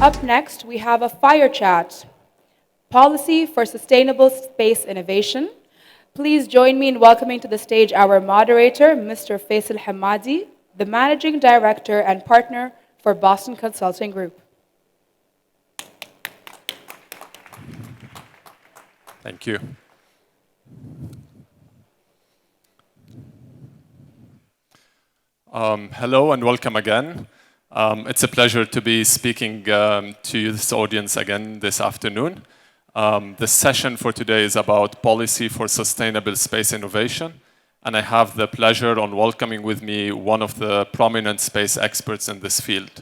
Up next, we have a fire chat, Policy for Sustainable Space Innovation. Please join me in welcoming to the stage our moderator, Mr. Faisal Hamady, the Managing Director and Partner for Boston Consulting Group. Thank you. Hello and welcome again. It's a pleasure to be speaking to this audience again this afternoon. The session for today is about policy for sustainable space innovation, and I have the pleasure on welcoming with me one of the prominent space experts in this field.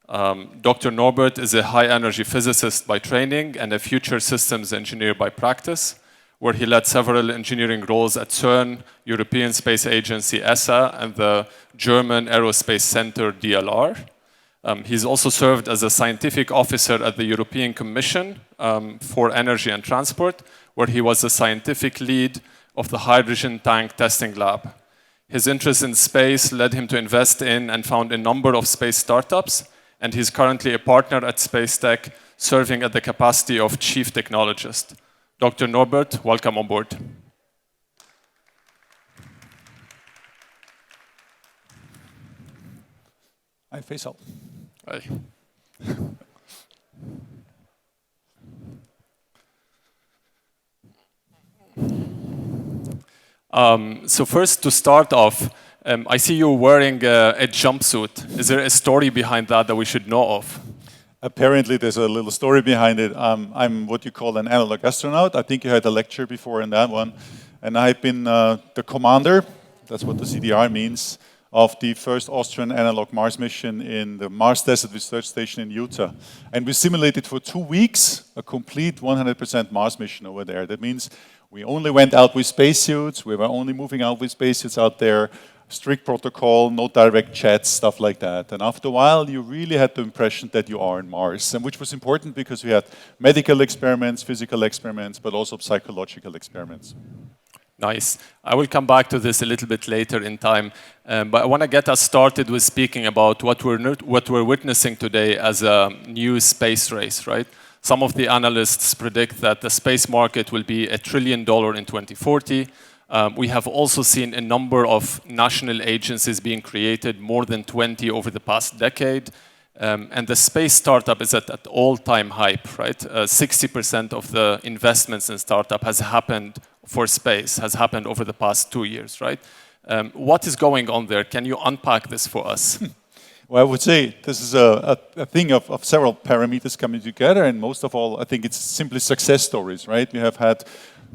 Dr. Norbert is a high-energy physicist by training and a future systems engineer by practice, where he led several engineering roles at CERN, European Space Agency ESA, and the German Aerospace Center DLR. He's also served as a scientific officer at the European Commission for Energy and Transport, where he was the scientific lead of the hydrogen tank testing lab. His interest in space led him to invest in and found a number of space startups, and he's currently a partner at Space Tech, serving at the capacity of chief technologist. Dr. Norbert, welcome on board. Hi, Faisal. Hi. So first, to start off, I see you wearing a jumpsuit. Is there a story behind that we should know of? Apparently, there's a little story behind it. I'm what you call an analog astronaut. I think you had a lecture before in that one. And I've been the commander, that's what the CDR means, of the first Austrian analog Mars mission in the Mars Desert Research Station in Utah. And we simulated for 2 weeks a complete 100% Mars mission over there. That means we only went out with spacesuits. We were only moving out with spacesuits out there. Strict protocol, no direct chats, stuff like that. And after a while, you really had the impression that you are in Mars, and which was important because we had medical experiments, physical experiments, but also psychological experiments. Nice. I will come back to this a little bit later in time, but I want to get us started with speaking about what we're witnessing today as a new space race, right? Some of the analysts predict that the space market will be $1 trillion in 2040. We have also seen a number of national agencies being created, more than 20 over the past decade. And the space startup is at all-time hype, right? 60% of the investments in startup has happened for space, has happened over the past 2 years, right? What is going on there? Can you unpack this for us? Well, I would say this is a thing of several parameters coming together, and most of all, I think it's simply success stories, right? We have had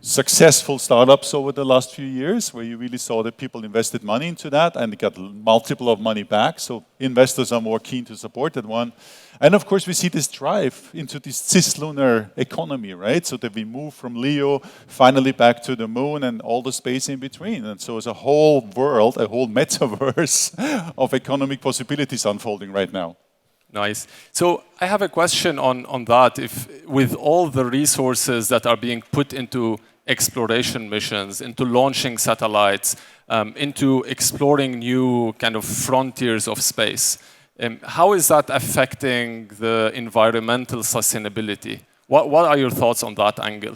successful startups over the last few years where you really saw that people invested money into that and got multiple of money back. So investors are more keen to support that one. And of course, we see this drive into this cislunar economy, right? So that we move from LEO finally back to the moon and all the space in between. And so it's a whole world, a whole metaverse of economic possibilities unfolding right now. Nice. So I have a question on that. If with all the resources that are being put into exploration missions, into launching satellites, into exploring new kind of frontiers of space, how is that affecting the environmental sustainability? What are your thoughts on that angle?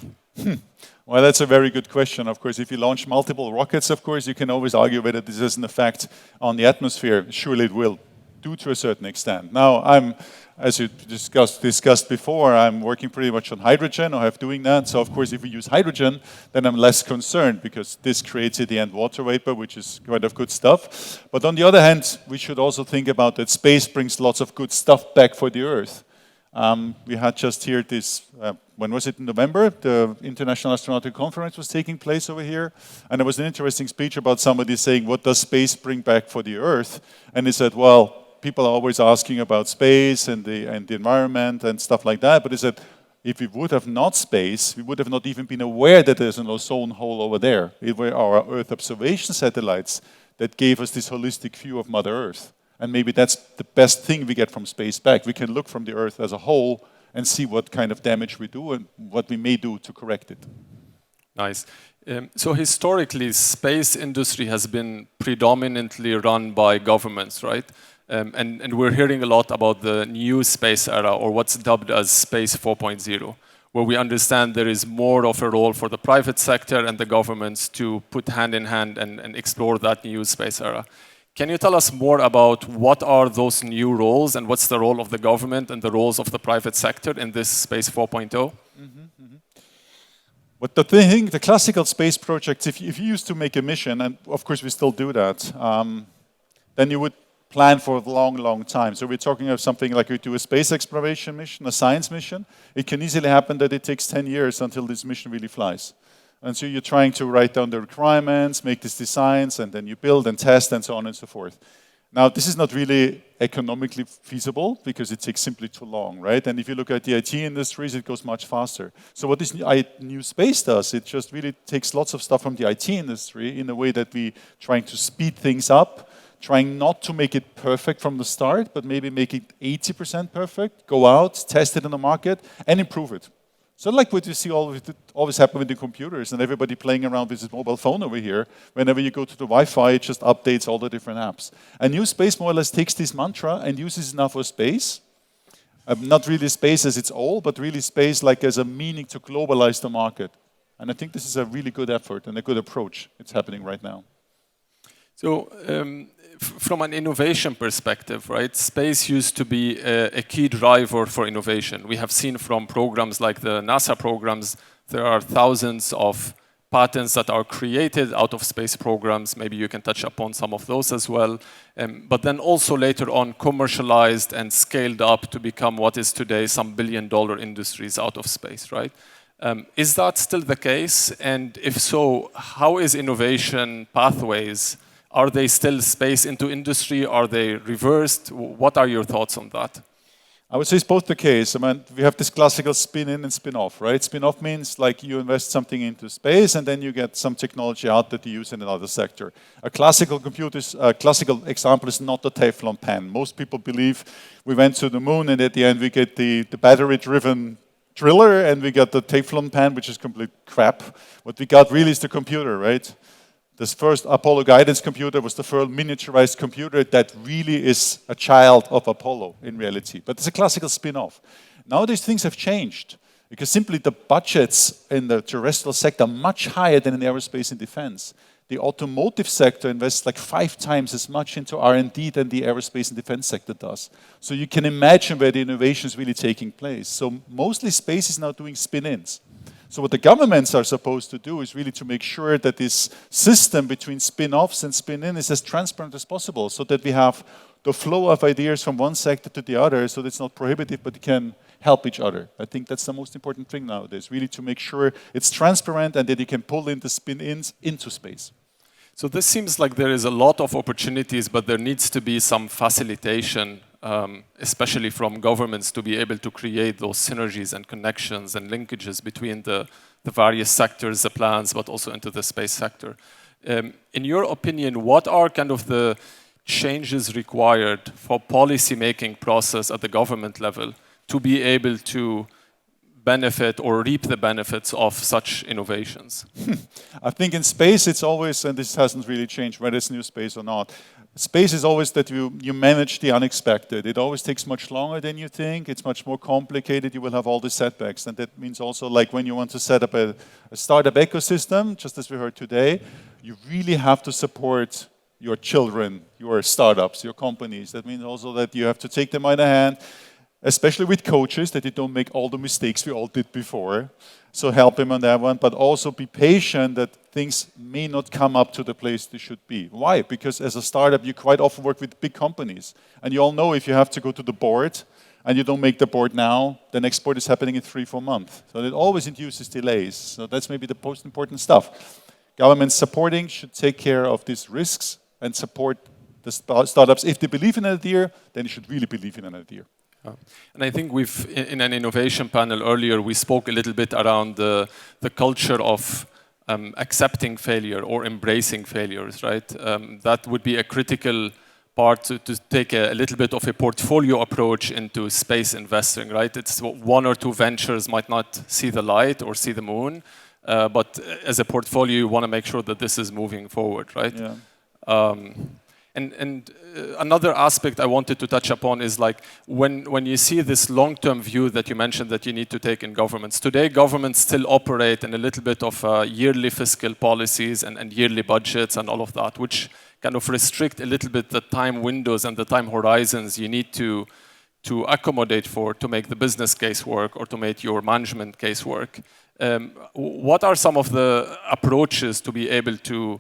Well, that's a very good question. Of course, if you launch multiple rockets, of course, you can always argue whether this has an effect on the atmosphere. Surely it will. Do to a certain extent. Now, as you discussed before, I'm working pretty much on hydrogen, or have doing that. So, of course, if we use hydrogen, then I'm less concerned because this creates at the end water vapor, which is kind of good stuff. But on the other hand, we should also think about that space brings lots of good stuff back for the Earth. We had just here this, when was it, in November? The International Astronaut Conference was taking place over here. And there was an interesting speech about somebody saying, what does space bring back for the Earth? And he said, well, people are always asking about space and the environment and stuff like that, but he said, if we would have not space, we would have not even been aware that there's an ozone hole over there. It were our Earth observation satellites that gave us this holistic view of Mother Earth. And maybe that's the best thing we get from space back. We can look from the Earth as a whole and see what kind of damage we do and what we may do to correct it. Nice. So historically, space industry has been predominantly run by governments, right? And we're hearing a lot about the new space era, or what's dubbed as Space 4.0, where we understand there is more of a role for the private sector and the governments to put hand in hand and explore that new space era. Can you tell us more about what are those new roles and what's the role of the government and the roles of the private sector in this Space 4.0? But the thing, the classical space projects, if you used to make a mission, and of course we still do that, then you would plan for a long, long time. So we're talking of something like we do a space exploration mission, a science mission. It can easily happen that it takes 10 years until this mission really flies. And so you're trying to write down the requirements, make these designs, and then you build and test and so on and so forth. Now, this is not really economically feasible because it takes simply too long, right? And if you look at the IT industries, it goes much faster. So what this new space does, it just really takes lots of stuff from the IT industry in a way that we trying to speed things up, trying not to make it perfect from the start, but maybe make it 80% perfect, go out, test it in the market, and improve it. So like what you see always happen with the computers and everybody playing around with his mobile phone over here. Whenever you go to the Wi-Fi, it just updates all the different apps. And new space more or less takes this mantra and uses it now for space. Not really space as its all, but really space like as a meaning to globalize the market. And I think this is a really good effort and a good approach. It's happening right now. So from an innovation perspective, right, space used to be a key driver for innovation. We have seen from programs like the NASA programs, there are thousands of patents that are created out of space programs. Maybe you can touch upon some of those as well. But then also later on commercialized and scaled up to become what is today some billion-dollar industries out of space, right? Is that still the case? And if so, how is innovation pathways? Are they still space into industry? Are they reversed? What are your thoughts on that? I would say it's both the case. I mean, we have this classical spin-in and spin-off, right? Spin-off means like you invest something into space and then you get some technology out that you use in another sector. A classical classical example is not the Teflon pan. Most people believe we went to the moon and at the end we get the battery-driven driller and we got the Teflon pan, which is complete crap. What we got really is the computer, right? This first Apollo guidance computer was the first miniaturized computer that really is a child of Apollo in reality. But it's a classical spin-off. Nowadays things have changed because simply the budgets in the terrestrial sector are much higher than in aerospace and defense. The automotive sector invests like 5 times as much into R&D than the aerospace and defense sector does. So you can imagine where the innovation is really taking place. So mostly space is now doing spin-ins. So what the governments are supposed to do is really to make sure that this system between spin-offs and spin-in is as transparent as possible so that we have the flow of ideas from one sector to the other so that it's not prohibitive but it can help each other. I think that's the most important thing nowadays, really to make sure it's transparent and that you can pull in the spin-ins into space. So this seems like there is a lot of opportunities, but there needs to be some facilitation, especially from governments, to be able to create those synergies and connections and linkages between the various sectors, the plans, but also into the space sector. In your opinion, what are kind of the changes required for policy-making process at the government level to be able to benefit or reap the benefits of such innovations? I think in space it's always, and this hasn't really changed whether it's new space or not, space is always that you manage the unexpected. It always takes much longer than you think. It's much more complicated. You will have all the setbacks. And that means also like when you want to set up a startup ecosystem, just as we heard today, you really have to support your children, your startups, your companies. That means also that you have to take them by the hand, especially with coaches, that they don't make all the mistakes we all did before. So help them on that one, but also be patient that things may not come up to the place they should be. Why? Because as a startup, you quite often work with big companies. And you all know if you have to go to the board and you don't make the board now, the next board is happening in 3-4 months. So it always induces delays. So that's maybe the most important stuff. Government supporting should take care of these risks and support the startups. If they believe in an idea, then you should really believe in an idea. And I think in an innovation panel earlier, we spoke a little bit around the culture of accepting failure or embracing failures, right? That would be a critical part to take a little bit of a portfolio approach into space investing, right? It's 1 or 2 ventures might not see the light or see the moon, but as a portfolio, you want to make sure that this is moving forward, right? Yeah. Another aspect I wanted to touch upon is like when you see this long-term view that you mentioned that you need to take in governments. Today, governments still operate in a little bit of yearly fiscal policies and yearly budgets and all of that, which kind of restrict a little bit the time windows and the time horizons you need to accommodate for to make the business case work or to make your management case work. What are some of the approaches to be able to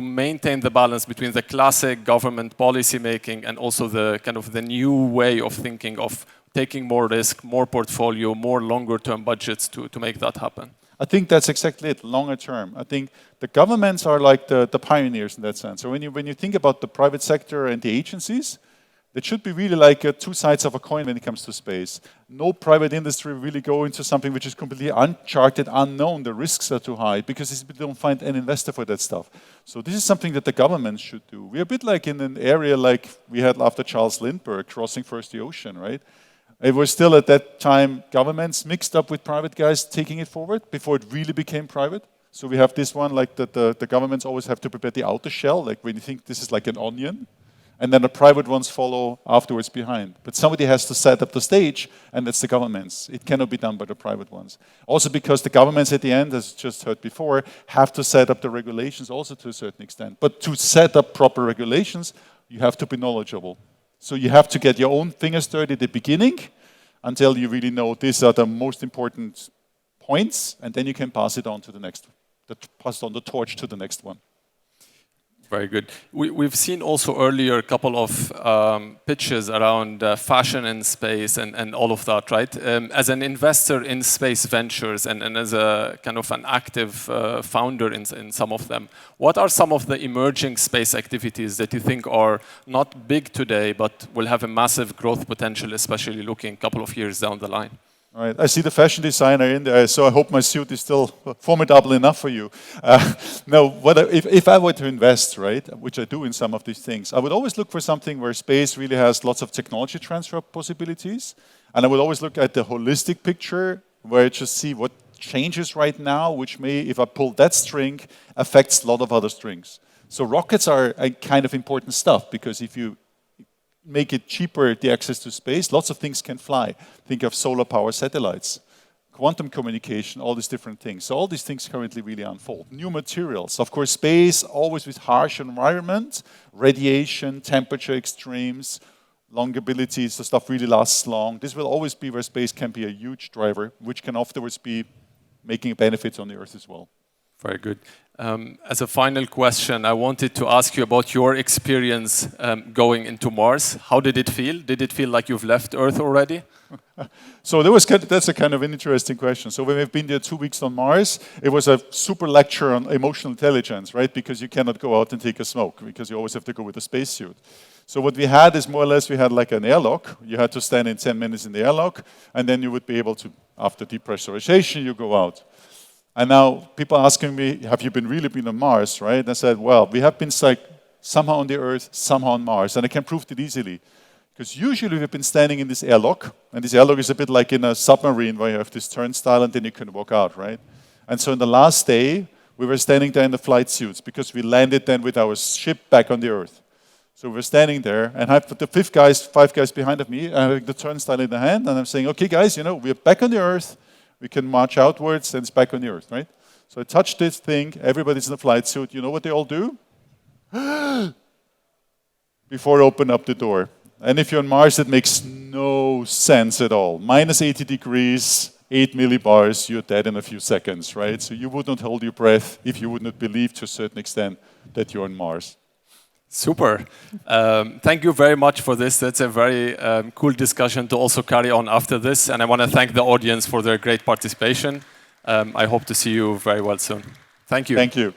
maintain the balance between the classic government policy making and also the kind of the new way of thinking of taking more risk, more portfolio, more longer term budgets to make that happen? I think that's exactly it, longer term. I think the governments are like the pioneers in that sense. So when you think about the private sector and the agencies, it should be really like two sides of a coin when it comes to space. No private industry really go into something which is completely uncharted, unknown. The risks are too high because we don't find an investor for that stuff. So this is something that the government should do. We're a bit like in an area like we had after Charles Lindbergh, crossing first the ocean, right? It was still at that time governments mixed up with private guys taking it forward before it really became private. So we have this one like that the governments always have to prepare the outer shell, like when you think this is like an onion. And then the private ones follow afterwards behind. But somebody has to set up the stage, and that's the governments. It cannot be done by the private ones. Also because the governments at the end, as just heard before, have to set up the regulations also to a certain extent. But to set up proper regulations, you have to be knowledgeable. So you have to get your own fingers dirty at the beginning until you really know these are the most important points, and then you can pass it on to the next, pass on the torch to the next one. Very good. We've seen also earlier a couple of pitches around fashion in space and all of that, right? As an investor in space ventures and as a kind of an active founder in some of them, what are some of the emerging space activities that you think are not big today but will have a massive growth potential, especially looking a couple of years down the line? All right. I see the fashion designer in there, so I hope my suit is still formidable enough for you. No, if I were to invest, right, which I do in some of these things, I would always look for something where space really has lots of technology transfer possibilities. And I would always look at the holistic picture, where I just see what changes right now, which may, if I pull that string, affects a lot of other strings. So rockets are a kind of important stuff, because if you make it cheaper, the access to space, lots of things can fly. Think of solar power satellites, quantum communication, all these different things. So all these things currently really unfold. New materials, of course, space, always with harsh environment, radiation, temperature extremes, longevity, so stuff really lasts long. This will always be where space can be a huge driver, which can afterwards be making benefits on the Earth as well. Very good. As a final question, I wanted to ask you about your experience going into Mars. How did it feel? Did it feel like you've left Earth already? So that's a kind of an interesting question. So when we've been there 2 weeks on Mars, it was a super lecture on emotional intelligence, right? Because you cannot go out and take a smoke, because you always have to go with a spacesuit. So what we had is more or less, we had like an airlock. You had to stand in 10 minutes in the airlock, and then you would be able to, after depressurization, you go out. And now people asking me, have you really been on Mars, right? And I said, well, we have been like somehow on the Earth, somehow on Mars, and I can prove it easily. Because usually we've been standing in this airlock, and this airlock is a bit like in a submarine where you have this turnstile and then you can walk out, right? And so in the last day, we were standing there in the flight suits because we landed then with our ship back on the Earth. So we're standing there, and I have the 5 guys behind of me, I have the turnstile in the hand, and I'm saying, okay guys, you know, we're back on the Earth, we can march outwards, and it's back on the Earth, right? So I touch this thing, everybody's in the flight suit, you know what they all do? Before I open up the door. And if you're on Mars, it makes no sense at all. Minus 80 degrees, 8 millibars, you're dead in a few seconds, right? So you would not hold your breath if you would not believe to a certain extent that you're on Mars. Super. Thank you very much for this. That's a very cool discussion to also carry on after this. And I want to thank the audience for their great participation. I hope to see you very well soon. Thank you. Thank you.